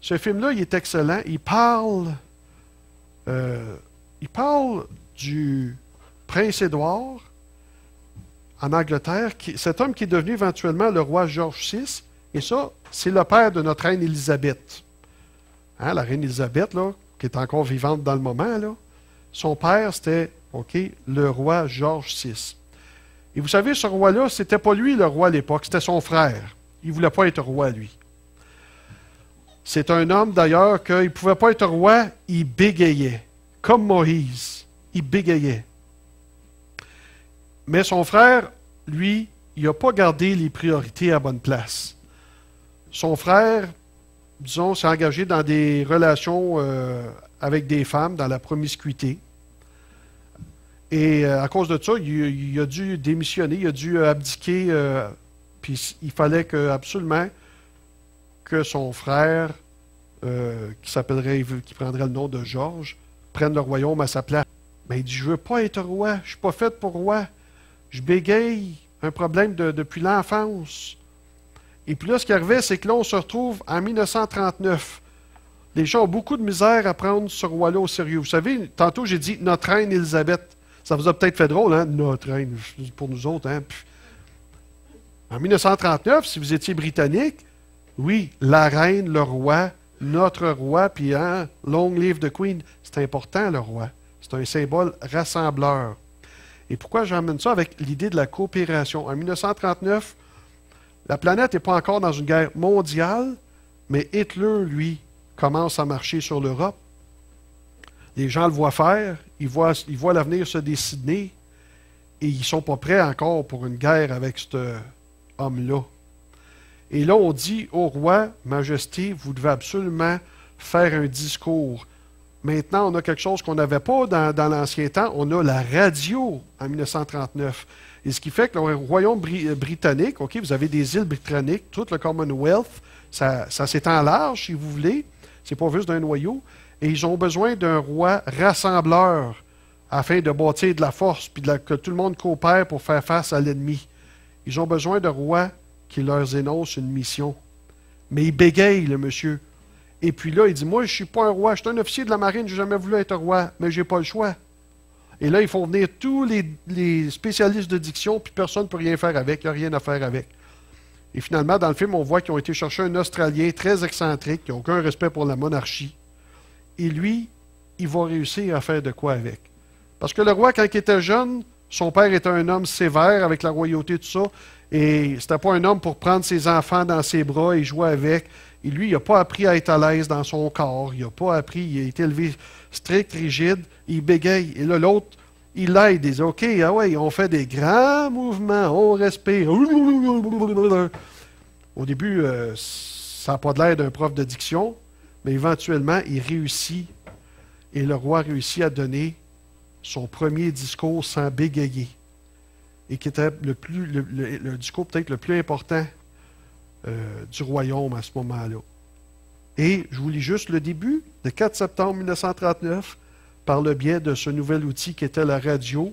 Ce film-là, il est excellent. Il parle du prince Édouard en Angleterre, cet homme qui est devenu éventuellement le roi George VI. Et ça, c'est le père de notre reine Élisabeth. Hein, la reine Élisabeth, là, qui est encore vivante dans le moment, là, son père, c'était le roi George VI. Et vous savez, ce roi-là, c'était pas lui le roi à l'époque, c'était son frère. Il ne voulait pas être roi, lui. C'est un homme, d'ailleurs, qu'il ne pouvait pas être roi, il bégayait. Comme Moïse, il bégayait. Mais son frère, lui, il n'a pas gardé les priorités à bonne place. Son frère, disons, s'est engagé dans des relations avec des femmes, dans la promiscuité. Et à cause de ça, il a dû démissionner, il a dû abdiquer. Puis il fallait absolument que son frère, qui prendrait le nom de Georges, prenne le royaume à sa place. Mais il dit, je ne veux pas être roi, je ne suis pas fait pour roi. Je bégaye, un problème depuis l'enfance. Et puis là, ce qui arrivait, c'est que là, on se retrouve en 1939. Les gens ont beaucoup de misère à prendre ce roi-là au sérieux. Vous savez, tantôt, j'ai dit notre reine Élisabeth. Ça vous a peut-être fait drôle, hein? Notre reine, pour nous autres. Hein? Puis, en 1939, si vous étiez britannique, oui, la reine, le roi, notre roi, puis hein, long live the Queen, c'est important, le roi. C'est un symbole rassembleur. Et pourquoi j'emmène ça avec l'idée de la coopération? En 1939, la planète n'est pas encore dans une guerre mondiale, mais Hitler, lui, commence à marcher sur l'Europe. Les gens le voient faire, ils voient l'avenir se dessiner, et ils ne sont pas prêts encore pour une guerre avec cet homme-là. Et là, on dit au roi, Majesté, vous devez absolument faire un discours. Maintenant, on a quelque chose qu'on n'avait pas dans l'ancien temps, on a la radio en 1939. Et ce qui fait que le royaume britannique, vous avez des îles britanniques, tout le Commonwealth, ça s'étend large, si vous voulez, c'est pas juste d'un noyau, et ils ont besoin d'un roi rassembleur afin de bâtir de la force, puis que tout le monde coopère pour faire face à l'ennemi. Ils ont besoin de rois qui leur énoncent une mission. Mais il bégaye, le monsieur. Et puis là, il dit, moi, je ne suis pas un roi, je suis un officier de la marine, je n'ai jamais voulu être roi, mais je n'ai pas le choix. Et là, ils font venir tous les spécialistes de diction, puis personne ne peut rien faire avec, il n'y a rien à faire avec. Et finalement, dans le film, on voit qu'ils ont été chercher un Australien très excentrique, qui n'a aucun respect pour la monarchie. Et lui, il va réussir à faire de quoi avec. Parce que le roi, quand il était jeune, son père était un homme sévère avec la royauté, tout ça, et c'était pas un homme pour prendre ses enfants dans ses bras et jouer avec. Et lui, il n'a pas appris à être à l'aise dans son corps, il n'a pas appris, il a été élevé strict, rigide, il bégaye. Et là, l'autre, il l'aide, il dit, OK, ah ouais, on fait des grands mouvements, on respire. Au début, ça n'a pas l'air d'un prof de diction, mais éventuellement, il réussit, et le roi réussit à donner son premier discours sans bégayer, et qui était le discours peut-être le plus important du royaume à ce moment-là. Et je vous lis juste le début, le 4 septembre 1939, par le biais de ce nouvel outil qui était la radio.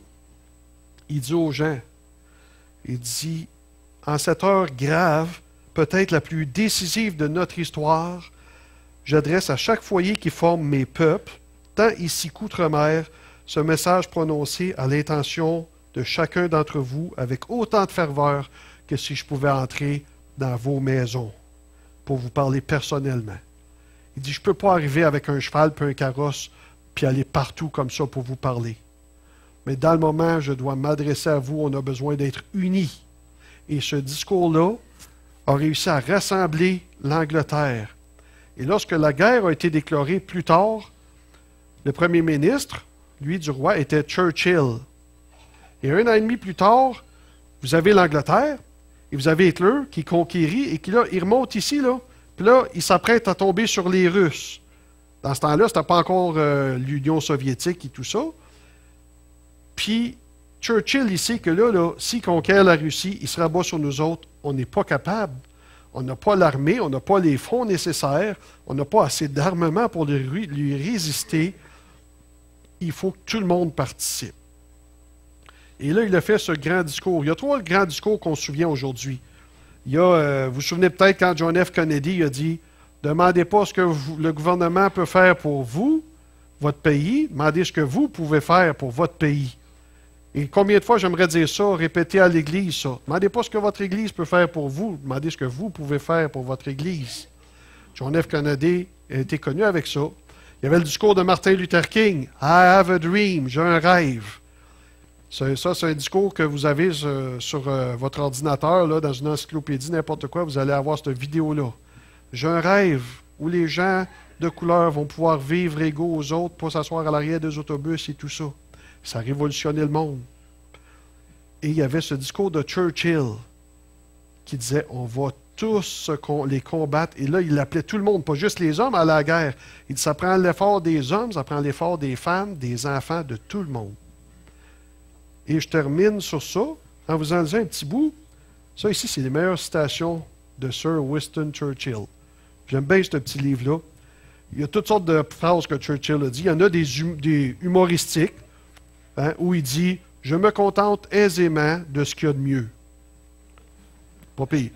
Il dit aux gens, il dit, en cette heure grave, peut-être la plus décisive de notre histoire, j'adresse à chaque foyer qui forme mes peuples, tant ici qu'outre-mer, ce message prononcé à l'intention de chacun d'entre vous avec autant de ferveur que si je pouvais entrer dans vos maisons pour vous parler personnellement. Il dit, je ne peux pas arriver avec un cheval puis un carrosse puis aller partout comme ça pour vous parler. Mais dans le moment, je dois m'adresser à vous, on a besoin d'être unis. Et ce discours-là a réussi à rassembler l'Angleterre. Et lorsque la guerre a été déclarée plus tard, le premier ministre, lui, du roi, était Churchill. Et un an et demi plus tard, vous avez l'Angleterre, et vous avez Hitler qui conquérit, et qui, là, il remonte ici, là, puis là, il s'apprête à tomber sur les Russes. Dans ce temps-là, ce n'était pas encore l'Union soviétique et tout ça. Puis, Churchill, il sait que là, s'il conquiert la Russie, il se rabat sur nous autres. On n'est pas capable. On n'a pas l'armée, on n'a pas les fonds nécessaires, on n'a pas assez d'armement pour lui résister. Il faut que tout le monde participe. Et là, il a fait ce grand discours. Il y a trois grands discours qu'on se souvient aujourd'hui. Il y a, vous vous souvenez peut-être quand John F. Kennedy a dit « Demandez pas ce que le gouvernement peut faire pour vous, votre pays, demandez ce que vous pouvez faire pour votre pays. » Et combien de fois j'aimerais dire ça, répéter à l'Église ça. Demandez pas ce que votre Église peut faire pour vous, demandez ce que vous pouvez faire pour votre Église. John F. Kennedy a été connu avec ça. Il y avait le discours de Martin Luther King. « I have a dream », j'ai un rêve. Ça, c'est un discours que vous avez sur votre ordinateur, là, dans une encyclopédie, n'importe quoi, vous allez avoir cette vidéo-là. J'ai un rêve où les gens de couleur vont pouvoir vivre égaux aux autres, pas s'asseoir à l'arrière des autobus et tout ça. Ça a révolutionné le monde. Et il y avait ce discours de Churchill qui disait « On va tous les combattre ». Et là, il appelait tout le monde, pas juste les hommes, à la guerre. Il dit « Ça prend l'effort des hommes, ça prend l'effort des femmes, des enfants, de tout le monde ». Et je termine sur ça en vous en disant un petit bout. Ça ici, c'est les meilleures citations de Sir Winston Churchill. J'aime bien ce petit livre-là. Il y a toutes sortes de phrases que Churchill a dit. Il y en a des humoristiques, hein, où il dit « Je me contente aisément de ce qu'il y a de mieux. » Pas pire.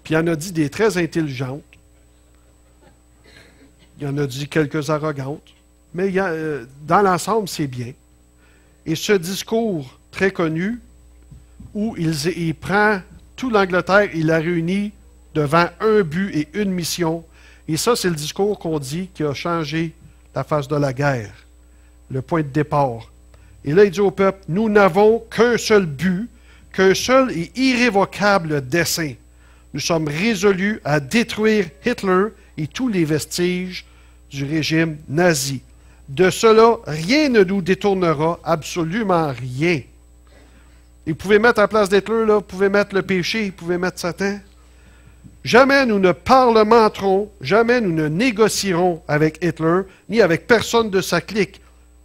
Puis il en a dit des très intelligentes. Il en a dit quelques arrogantes. Mais dans l'ensemble, c'est bien. Et ce discours très connu, où il prend toute l'Angleterre, il la réunit devant un but et une mission. Et ça, c'est le discours qu'on dit qui a changé la face de la guerre, le point de départ. Et là, il dit au peuple, « Nous n'avons qu'un seul but, qu'un seul et irrévocable dessein. Nous sommes résolus à détruire Hitler et tous les vestiges du régime nazi. De cela, rien ne nous détournera, absolument rien. » Ils pouvaient mettre à la place d'Hitler, là, vous pouvez mettre le péché, vous pouvez mettre Satan. Jamais nous ne parlementerons, jamais nous ne négocierons avec Hitler, ni avec personne de sa clique.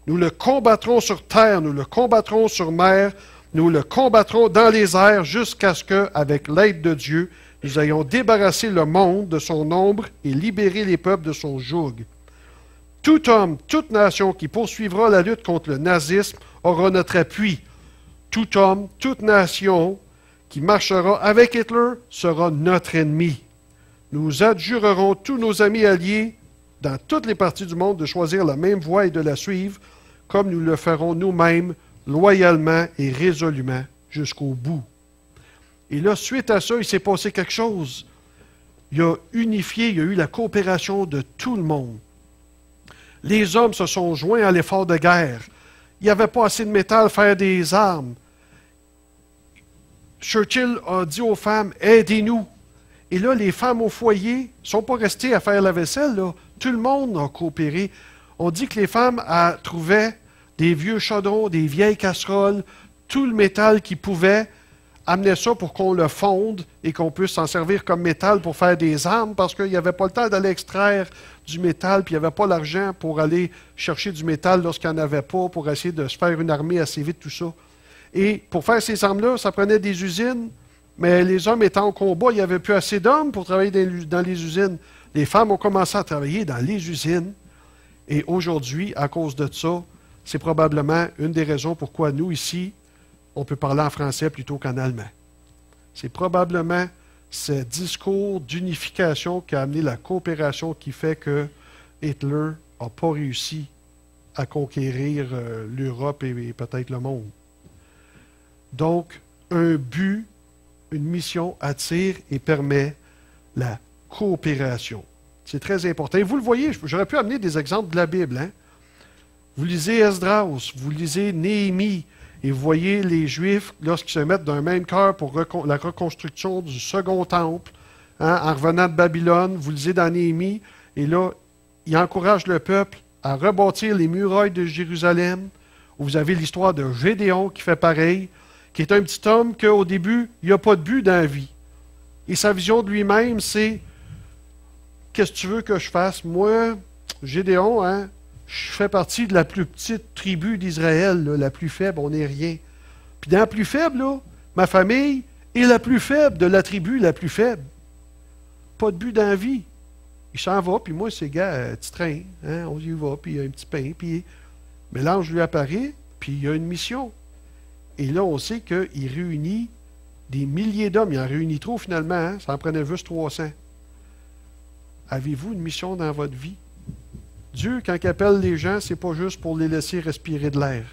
Nous le combattrons sur terre, nous le combattrons sur mer, nous le combattrons dans les airs jusqu'à ce que, avec l'aide de Dieu, nous ayons débarrassé le monde de son ombre et libéré les peuples de son joug. Tout homme, toute nation qui poursuivra la lutte contre le nazisme aura notre appui. Tout homme, toute nation qui marchera avec Hitler sera notre ennemi. Nous adjurerons tous nos amis alliés dans toutes les parties du monde de choisir la même voie et de la suivre, comme nous le ferons nous-mêmes, loyalement et résolument, jusqu'au bout. Et là, suite à ça, il s'est passé quelque chose. Il a unifié, il y a eu la coopération de tout le monde. Les hommes se sont joints à l'effort de guerre. Il n'y avait pas assez de métal pour faire des armes. Churchill a dit aux femmes, « Aidez-nous ». Et là, les femmes au foyer ne sont pas restées à faire la vaisselle, là. Tout le monde a coopéré. On dit que les femmes trouvaient des vieux chaudrons, des vieilles casseroles, tout le métal qu'ils pouvaient, amener ça pour qu'on le fonde et qu'on puisse s'en servir comme métal pour faire des armes, parce qu'il n'y avait pas le temps d'aller extraire du métal, puis il n'y avait pas l'argent pour aller chercher du métal lorsqu'il n'y en avait pas, pour essayer de se faire une armée assez vite, tout ça. Et pour faire ces armes-là, ça prenait des usines, mais les hommes étant au combat, il n'y avait plus assez d'hommes pour travailler dans les usines. Les femmes ont commencé à travailler dans les usines, et aujourd'hui, à cause de ça, c'est probablement une des raisons pourquoi nous, ici, on peut parler en français plutôt qu'en allemand. C'est probablement ce discours d'unification qui a amené la coopération qui fait que Hitler n'a pas réussi à conquérir l'Europe et peut-être le monde. Donc, un but, une mission attire et permet la coopération. C'est très important. Et vous le voyez, j'aurais pu amener des exemples de la Bible. Hein? Vous lisez Esdras, vous lisez Néhémie, et vous voyez les Juifs, lorsqu'ils se mettent d'un même cœur pour la reconstruction du second temple, hein, en revenant de Babylone, vous lisez dans Néhémie, et là, il encourage le peuple à rebâtir les murailles de Jérusalem. Vous avez l'histoire de Gédéon qui fait pareil, qui est un petit homme qu'au début, il n'y a pas de but dans la vie. Et sa vision de lui-même, c'est « Qu'est-ce que tu veux que je fasse? Moi, Gédéon, hein, je fais partie de la plus petite tribu d'Israël, la plus faible, on n'est rien. Puis dans la plus faible, là, ma famille est la plus faible de la tribu la plus faible. Pas de but dans la vie. Il s'en va, puis moi, c'est gars, petit train, hein, on y va, puis un petit pain, puis... Mais l'ange lui apparaît, puis il a une mission. Et là, on sait qu'il réunit des milliers d'hommes. Il en réunit trop finalement, hein? Ça en prenait juste 300. Avez-vous une mission dans votre vie? Dieu, quand il appelle les gens, c'est pas juste pour les laisser respirer de l'air.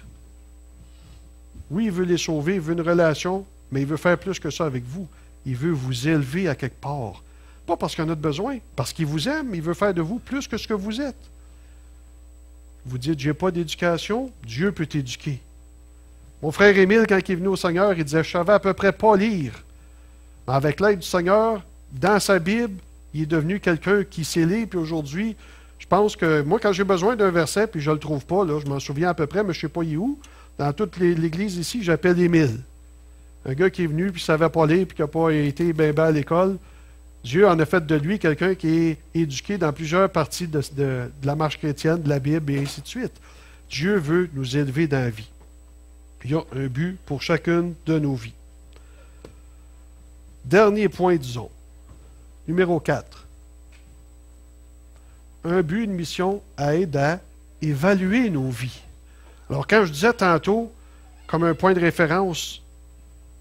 Oui, il veut les sauver, il veut une relation, mais il veut faire plus que ça avec vous. Il veut vous élever à quelque part. Pas parce qu'il en a besoin, parce qu'il vous aime, il veut faire de vous plus que ce que vous êtes. Vous dites, j'ai pas d'éducation, Dieu peut t'éduquer. Mon frère Émile, quand il est venu au Seigneur, il disait, je savais à peu près pas lire. Mais avec l'aide du Seigneur, dans sa Bible, il est devenu quelqu'un qui sait lire, puis aujourd'hui, je pense que moi, quand j'ai besoin d'un verset, puis je ne le trouve pas, là, je m'en souviens à peu près, mais je ne sais pas où, dans toute l'église ici, j'appelle Émile. Un gars qui est venu, puis qui ne savait pas lire, puis qui n'a pas été bien à l'école. Dieu en a fait de lui quelqu'un qui est éduqué dans plusieurs parties de la marche chrétienne, de la Bible, et ainsi de suite. Dieu veut nous élever dans la vie. Il y a un but pour chacune de nos vies. Dernier point, disons. Numéro 4. Un but, une mission aide à évaluer nos vies. Alors, quand je disais tantôt, comme un point de référence,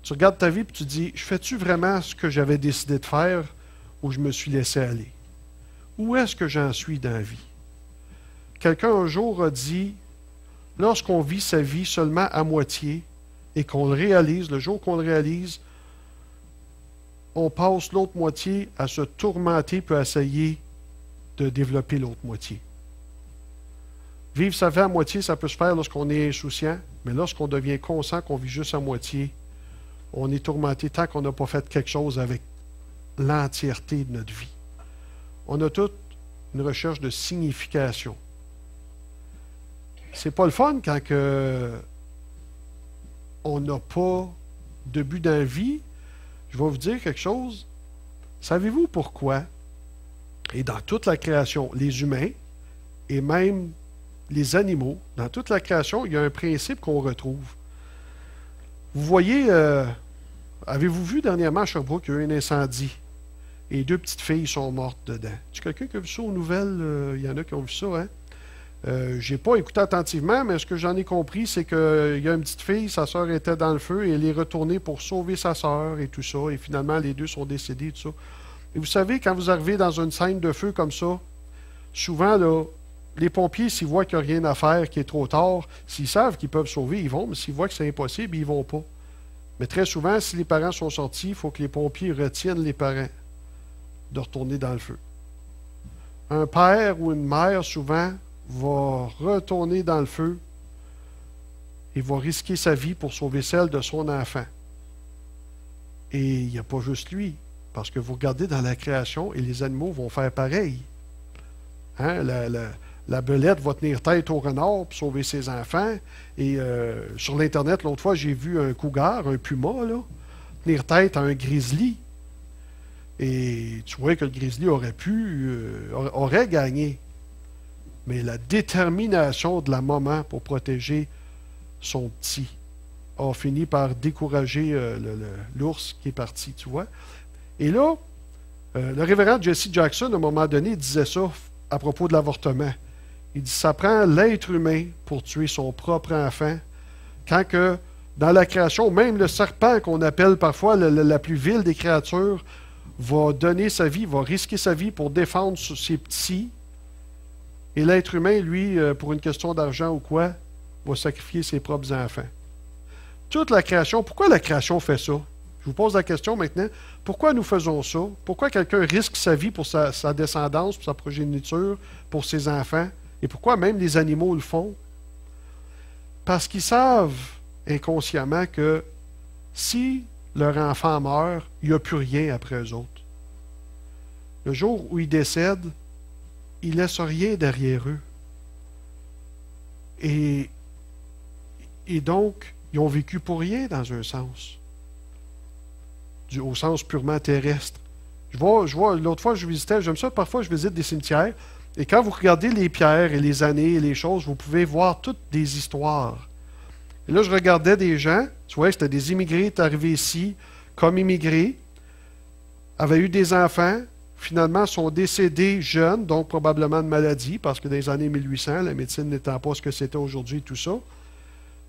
tu regardes ta vie et tu dis, je fais-tu vraiment ce que j'avais décidé de faire ou je me suis laissé aller? Où est-ce que j'en suis dans la vie? Quelqu'un un jour a dit, lorsqu'on vit sa vie seulement à moitié et qu'on le réalise, le jour qu'on le réalise, on passe l'autre moitié à se tourmenter puis à essayer de développer l'autre moitié. Vivre sa vie à moitié, ça peut se faire lorsqu'on est insouciant, mais lorsqu'on devient conscient qu'on vit juste à moitié, on est tourmenté tant qu'on n'a pas fait quelque chose avec l'entièreté de notre vie. On a toute une recherche de signification. C'est pas le fun quand on n'a pas de but dans la vie. Je vais vous dire quelque chose. Savez-vous pourquoi? Et dans toute la création, les humains et même les animaux, dans toute la création, il y a un principe qu'on retrouve. Vous voyez, avez-vous vu dernièrement à Sherbrooke, il y a eu un incendie et 2 petites filles sont mortes dedans. Est-ce quelqu'un qui a vu ça aux nouvelles? Il y en a qui ont vu ça, hein? Je n'ai pas écouté attentivement, mais ce que j'en ai compris, c'est qu'il y a une petite fille, sa sœur était dans le feu et elle est retournée pour sauver sa sœur et tout ça. Et finalement, les 2 sont décédés, tout ça. Et vous savez, quand vous arrivez dans une scène de feu comme ça, souvent, là, les pompiers, s'ils voient qu'il n'y a rien à faire, qu'il est trop tard, s'ils savent qu'ils peuvent sauver, ils vont, mais s'ils voient que c'est impossible, ils ne vont pas. Mais très souvent, si les parents sont sortis, il faut que les pompiers retiennent les parents de retourner dans le feu. Un père ou une mère, souvent, va retourner dans le feu et va risquer sa vie pour sauver celle de son enfant. Et il n'y a pas juste lui, parce que vous regardez dans la création et les animaux vont faire pareil. Hein? La belette va tenir tête au renard pour sauver ses enfants. Et sur l'Internet, l'autre fois, j'ai vu un cougar, un puma, là, tenir tête à un grizzly. Et tu vois que le grizzly aurait gagné. Mais la détermination de la maman pour protéger son petit a fini par décourager l'ours qui est parti, tu vois. Et là, le révérend Jesse Jackson, à un moment donné, disait ça à propos de l'avortement. Il dit, ça prend l'être humain pour tuer son propre enfant, quand que, dans la création, même le serpent, qu'on appelle parfois la plus vile des créatures, va donner sa vie, va risquer sa vie pour défendre ses petits. Et l'être humain, lui, pour une question d'argent ou quoi, va sacrifier ses propres enfants. Toute la création, pourquoi la création fait ça? Je vous pose la question maintenant. Pourquoi nous faisons ça? Pourquoi quelqu'un risque sa vie pour sa descendance, pour sa progéniture, pour ses enfants? Et pourquoi même les animaux le font? Parce qu'ils savent inconsciemment que si leur enfant meurt, il n'y a plus rien après eux autres. Le jour où ils décèdent, ils ne laissent rien derrière eux. Et donc, ils ont vécu pour rien dans un sens. Au sens purement terrestre. Je vois l'autre fois, je visitais, j'aime ça, parfois je visite des cimetières, et quand vous regardez les pierres et les années et les choses, vous pouvez voir toutes des histoires. Et là, je regardais des gens, tu vois, c'était des immigrés arrivés ici, comme immigrés, avaient eu des enfants, finalement sont décédés jeunes, donc probablement de maladie, parce que dans les années 1800, la médecine n'étant pas ce que c'était aujourd'hui, tout ça.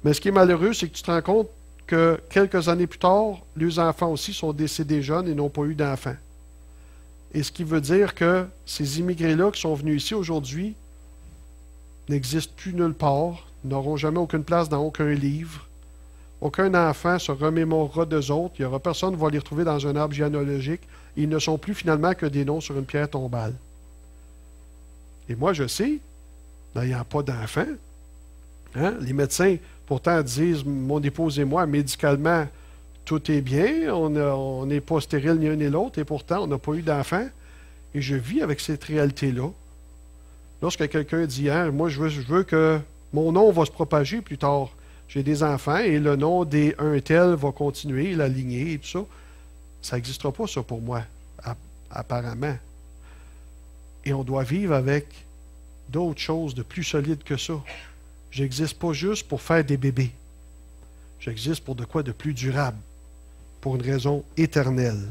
Mais ce qui est malheureux, c'est que tu te rends compte que quelques années plus tard, les enfants aussi sont décédés jeunes et n'ont pas eu d'enfants. Et ce qui veut dire que ces immigrés-là qui sont venus ici aujourd'hui n'existent plus nulle part, n'auront jamais aucune place dans aucun livre. Aucun enfant se remémorera d'eux autres. Il n'y aura personne qui va les retrouver dans un arbre généalogique. Ils ne sont plus finalement que des noms sur une pierre tombale. Et moi, je sais, n'ayant pas d'enfants, hein, les médecins pourtant disent, mon épouse et moi, médicalement, tout est bien, on n'est pas stérile ni un ni l'autre, et pourtant, on n'a pas eu d'enfants. Et je vis avec cette réalité-là. Lorsque quelqu'un dit, hein, moi, je veux que mon nom va se propager plus tard, j'ai des enfants, et le nom des un tel va continuer, la lignée et tout ça, ça n'existera pas, ça, pour moi, apparemment. Et on doit vivre avec d'autres choses de plus solides que ça. J'existe pas juste pour faire des bébés. J'existe pour de quoi de plus durable, pour une raison éternelle.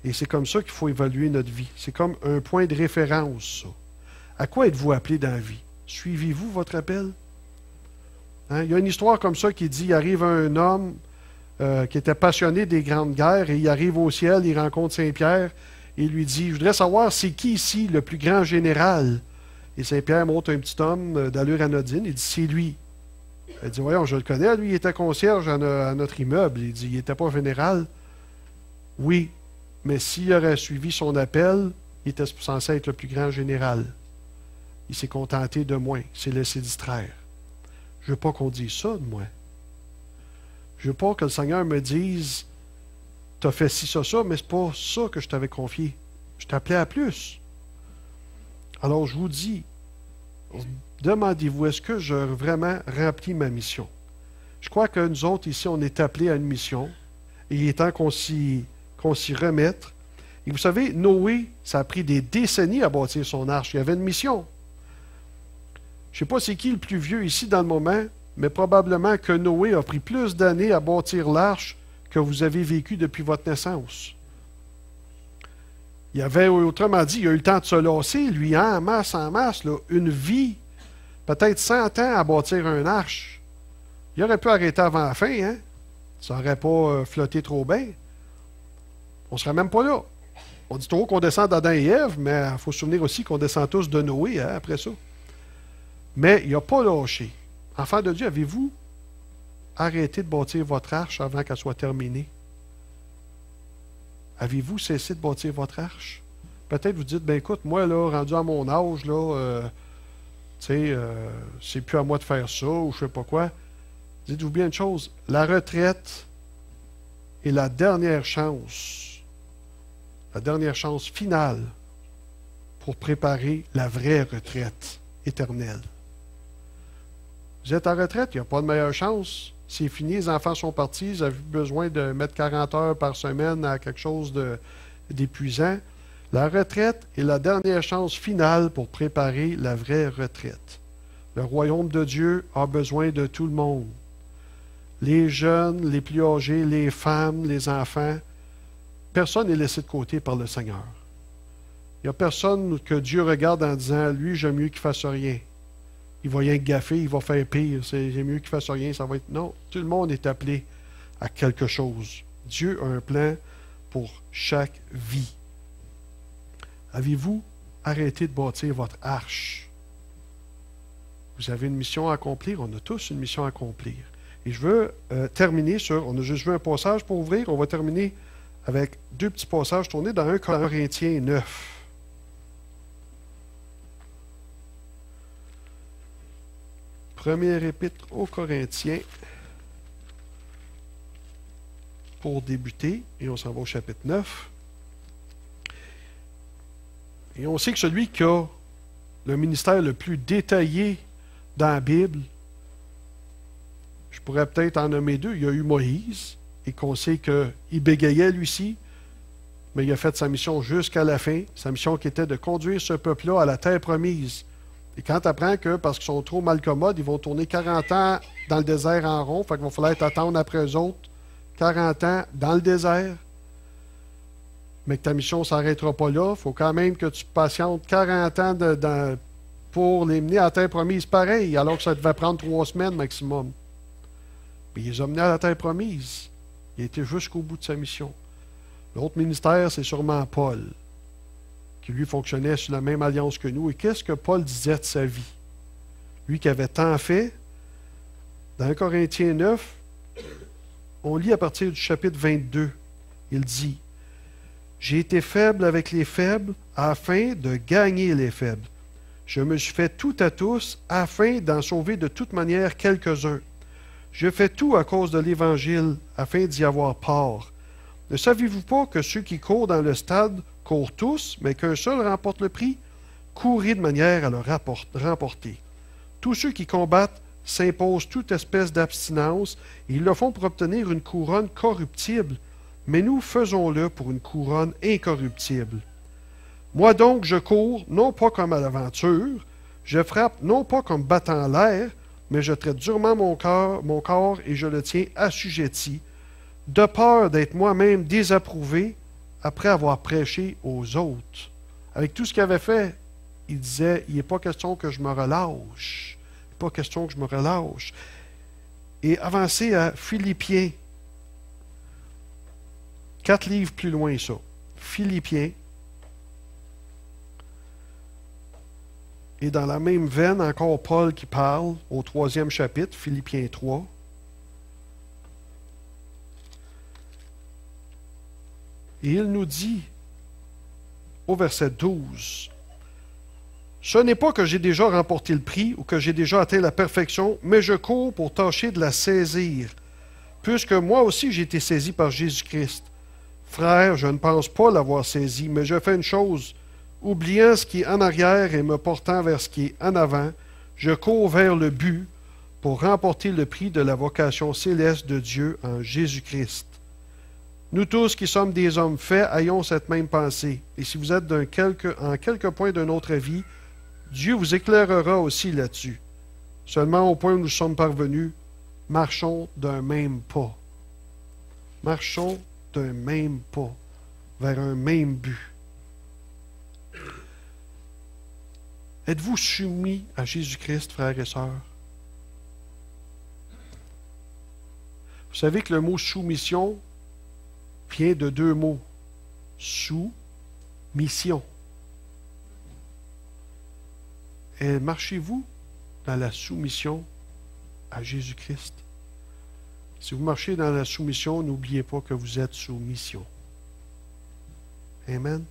Et c'est comme ça qu'il faut évaluer notre vie. C'est comme un point de référence, ça. À quoi êtes-vous appelé dans la vie? Suivez-vous votre appel? Hein? Il y a une histoire comme ça qui dit, il arrive un homme qui était passionné des grandes guerres, et il arrive au ciel, il rencontre Saint-Pierre, et il lui dit, je voudrais savoir, c'est qui ici le plus grand général? Et Saint-Pierre montre un petit homme d'allure anodine, il dit, c'est lui. Il dit, voyons, je le connais, lui, il était concierge à notre immeuble. Il dit, il n'était pas général. Oui, mais s'il aurait suivi son appel, il était censé être le plus grand général. Il s'est contenté de moins, il s'est laissé distraire. Je ne veux pas qu'on dise ça de moi. Je ne veux pas que le Seigneur me dise, tu as fait ci, ça, mais ce n'est pas ça que je t'avais confié. Je t'appelais à plus. Alors je vous dis, demandez-vous, est-ce que je vraiment remplis ma mission? Je crois que nous autres ici, on est appelés à une mission, et il est temps qu'on s'y remette. Et vous savez, Noé, ça a pris des décennies à bâtir son arche. Il y avait une mission. Je ne sais pas c'est qui le plus vieux ici dans le moment, mais probablement que Noé a pris plus d'années à bâtir l'arche que vous avez vécu depuis votre naissance. Il y avait, autrement dit, il a eu le temps de se lasser, lui, hein, en masse, là, une vie, peut-être 100 ans à bâtir un arche. Il aurait pu arrêter avant la fin, hein? Ça n'aurait pas flotté trop bien. On ne serait même pas là. On dit trop qu'on descend d'Adam et Ève, mais il faut se souvenir aussi qu'on descend tous de Noé, hein, après ça. Mais il n'a pas lâché. Enfants de Dieu, avez-vous arrêté de bâtir votre arche avant qu'elle soit terminée? Avez-vous cessé de bâtir votre arche? Peut-être vous dites, ben écoute, moi, là, rendu à mon âge, là, c'est plus à moi de faire ça, ou je sais pas quoi. Dites-vous bien une chose, la retraite est la dernière chance finale pour préparer la vraie retraite éternelle. Vous êtes en retraite, il n'y a pas de meilleure chance. C'est fini, les enfants sont partis, vous avez besoin de mettre 40 heures par semaine à quelque chose d'épuisant. La retraite est la dernière chance finale pour préparer la vraie retraite. Le royaume de Dieu a besoin de tout le monde. Les jeunes, les plus âgés, les femmes, les enfants. Personne n'est laissé de côté par le Seigneur. Il n'y a personne que Dieu regarde en disant, lui, j'aime mieux qu'il ne fasse rien. Il va rien gaffer, il va faire pire. C'est mieux qu'il ne fasse rien, ça va être... Non, tout le monde est appelé à quelque chose. Dieu a un plan pour chaque vie. Avez-vous arrêté de bâtir votre arche? Vous avez une mission à accomplir. On a tous une mission à accomplir. Et je veux terminer sur... On a juste vu un passage pour ouvrir. On va terminer avec deux petits passages tournés dans 1 Corinthiens 9. Première épître aux Corinthiens pour débuter, et on s'en va au chapitre 9. Et on sait que celui qui a le ministère le plus détaillé dans la Bible, je pourrais peut-être en nommer deux. Il y a eu Moïse, et qu'on sait qu'il bégayait lui-ci, mais il a fait sa mission jusqu'à la fin, sa mission qui était de conduire ce peuple-là à la terre promise. Et quand tu apprends que, parce qu'ils sont trop malcommodes, ils vont tourner 40 ans dans le désert en rond, fait qu'il va falloir attendre après eux autres 40 ans dans le désert, mais que ta mission ne s'arrêtera pas là, il faut quand même que tu patientes 40 ans pour les mener à la terre promise pareil, alors que ça devait prendre 3 semaines maximum. Puis il les a menés à la terre promise. Il a été jusqu'au bout de sa mission. L'autre ministère, c'est sûrement Paul, qui lui fonctionnait sur la même alliance que nous. Et qu'est-ce que Paul disait de sa vie? Lui qui avait tant fait, dans 1 Corinthiens 9, on lit à partir du chapitre 22, il dit, « J'ai été faible avec les faibles afin de gagner les faibles. Je me suis fait tout à tous afin d'en sauver de toute manière quelques-uns. Je fais tout à cause de l'Évangile afin d'y avoir part. Ne savez-vous pas que ceux qui courent dans le stade courent tous, mais qu'un seul remporte le prix? Courez de manière à le remporter. Tous ceux qui combattent s'imposent toute espèce d'abstinence, et ils le font pour obtenir une couronne corruptible, mais nous faisons-le pour une couronne incorruptible. Moi donc, je cours, non pas comme à l'aventure, je frappe non pas comme battant l'air, mais je traite durement mon corps et je le tiens assujetti, de peur d'être moi-même désapprouvé après avoir prêché aux autres. » Avec tout ce qu'il avait fait, il disait, il n'est pas question que je me relâche. Pas question que je me relâche. Et avancer à Philippiens. 4 livres plus loin, ça. Philippiens. Et dans la même veine, encore Paul qui parle au 3e chapitre, Philippiens 3. Et il nous dit, au verset 12, « Ce n'est pas que j'ai déjà remporté le prix ou que j'ai déjà atteint la perfection, mais je cours pour tâcher de la saisir, puisque moi aussi j'ai été saisi par Jésus-Christ. Frère, je ne pense pas l'avoir saisi, mais je fais une chose, oubliant ce qui est en arrière et me portant vers ce qui est en avant, je cours vers le but pour remporter le prix de la vocation céleste de Dieu en Jésus-Christ. Nous tous qui sommes des hommes faits, ayons cette même pensée. Et si vous êtes en quelque point d'un autre avis, Dieu vous éclairera aussi là-dessus. Seulement au point où nous sommes parvenus, marchons d'un même pas. Marchons d'un même pas, vers un même but. Êtes-vous soumis à Jésus-Christ, frères et sœurs? Vous savez que le mot soumission vient de 2 mots. Sous-mission. Et marchez-vous dans la soumission à Jésus-Christ? Si vous marchez dans la soumission, n'oubliez pas que vous êtes sous mission. Amen.